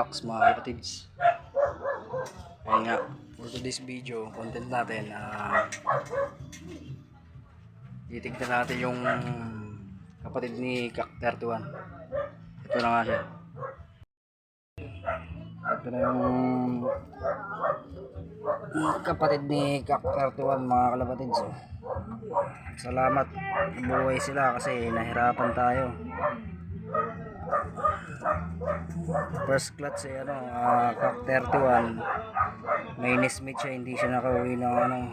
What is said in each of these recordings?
packs mga kapatids. Kaya nga, for today's video, content natin, titignan natin yung kapatid ni Kak 31. Ito na nga siya. Ito na yung kapatid ni Kak 31 mga kalapatids. Salamat, buhay sila kasi nahirapan tayo. First clutch Kak 31, may nismit siya, hindi siya nakauwi ng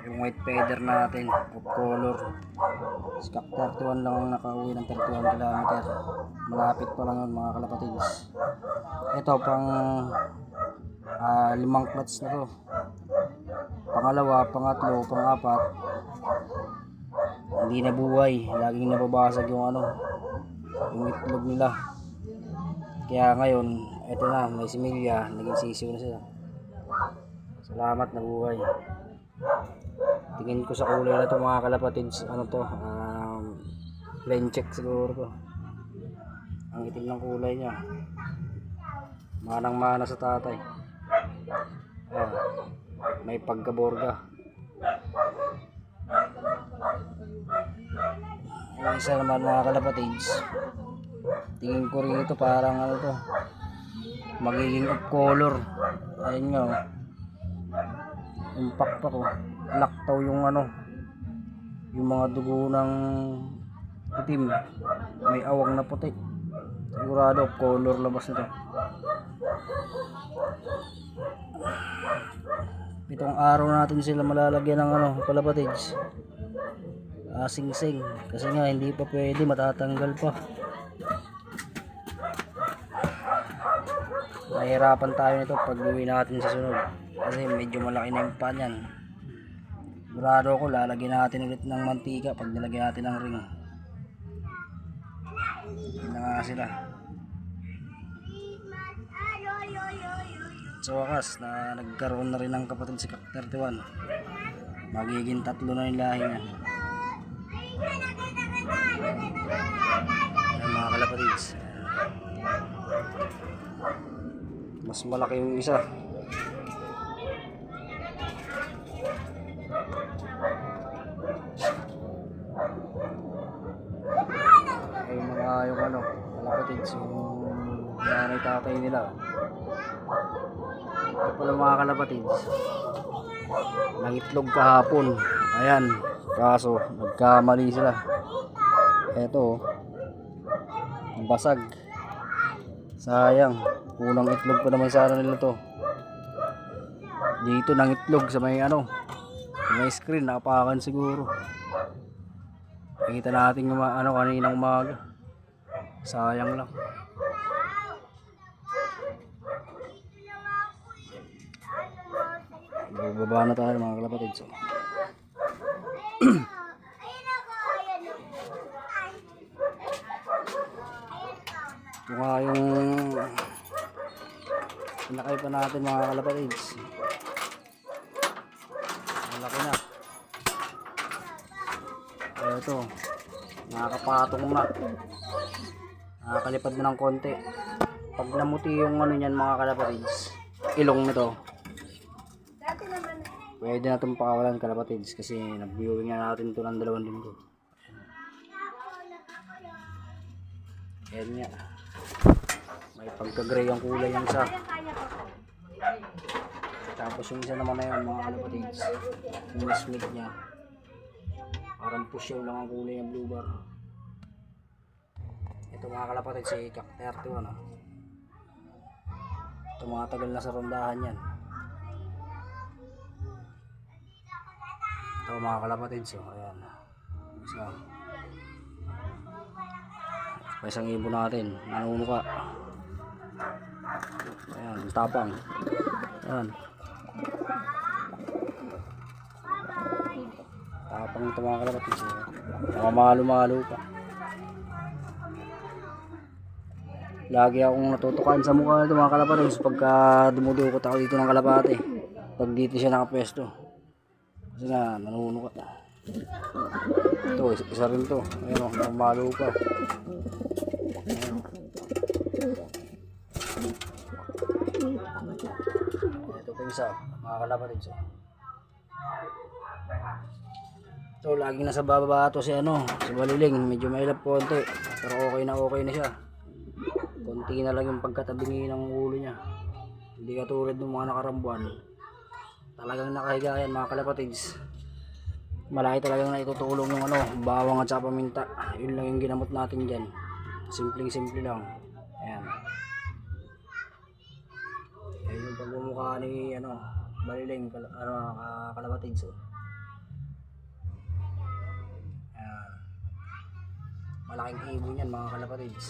yung white feather natin of color. Kak 31 lang ang nakauwi ng 31 km. Malapit pa lang yun mga kalapatids. Ito pang limang clutch na to. Pangalawa, pangatlo, pangapat, hindi nabuhay, laging nababasag yung yung itlog nila. Kaya ngayon, eto na, may similya, naging sisiw na sila. Salamat, nabuhay. Tingin ko sa kulay na to mga kalapatids, plain check siguro to. Ang itim ng kulay niya, manang mana sa tatay. May pagkaborga. Yung isa naman mga kalapatids, tingin ko rin ito parang magiging off color. Ayun nga, yung pakpak ko, laktaw yung yung mga dugo ng itim, may awang na puti. Sigurado off color labas nito. Pitong araw natin sila malalagyan ng kalapatids, sing-sing, kasi nga hindi pa pwede, matatanggal pa. Nahirapan tayo nito pag uwi natin sa sunod kasi medyo malaki na yung pan yan. Sigurado ko lalagyan natin ulit ng mantika pag nilagyan natin ng ring. Yun na nga sila. Sa wakas na nagkaroon na rin ng kapatid si Kak 31. Magiging 3 na yung lahi niya. Ayan mga kalapatids, mas malaki yung isa. Ayun mga yung kalapatids, yung nanay tatay nila. Ito pala mga kalapatids, nangitlog kahapon. Ayan, kaso nagkamali sila. Eto, basag. Sayang, unang itlog pa naman sana nila to. Dito nangitlog sa may sa may screen, nakapakan siguro. Nakita natin yung kaninang umaga. Sayang lang. Bababa na tayo mga kalapatids. Ito nga yung pinakay pa natin mga kalapatids. Malaki na. Ito, nakakapatong na. Nakakalipad na ng konti. Pag namuti yung niyan mga kalapatids, ilong nito, pwede na itong pakawalan kalapatids kasi nag-viewing na natin ito ng 2 linggo. Ayan nga, may pagka-gray ang kulay ng isa. Tapos yung isa naman na yun mga kalapatids, yung smith nya, parang pusyaw lang ang kulay ng blue bar. Ito mga kalapatids si Kak 31. Ito mga tagal na sa rondahan yan. Ito mga kalapatids, ayan. So, may isang ibon natin, nanunuka. Ayan, tapang. Ayan. Tapang ito mga kalapatids. Namamalo-malo pa. Lagi akong natutukan sa mukha nito mga kalapatids pagka dumudukot ako dito ng kalapate. Pag dito siya nakapwesto. Kasi nga, nanunukat. Ito, isa rin to. Ayun, namamalo pa. Ayun. isa, mga kalapatids. So, laging nasa bababa to si si Baliling. Medyo mahilap konti. Pero okay na siya. Konti na lang yung pagkatabingi ng ulo niya. Hindi katulad ng mga nakarambuan. Talagang nakahiga yan mga kalapatids. Malaki talagang naitutulong yung bawang at saka paminta. Yun lang yung ginamot natin dyan. Simpleng-simple lang. Ayan. Ayan yung pagmumukha ni Baliling, kalapatids. Ayan. Malaking ibon yan mga kalapatids.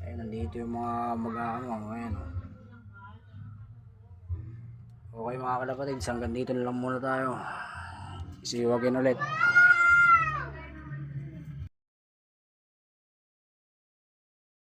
Ayan, nandito yung mga ayan. Okay mga kalapatids, hanggang dito na lang muna tayo. Isiwagin ulit.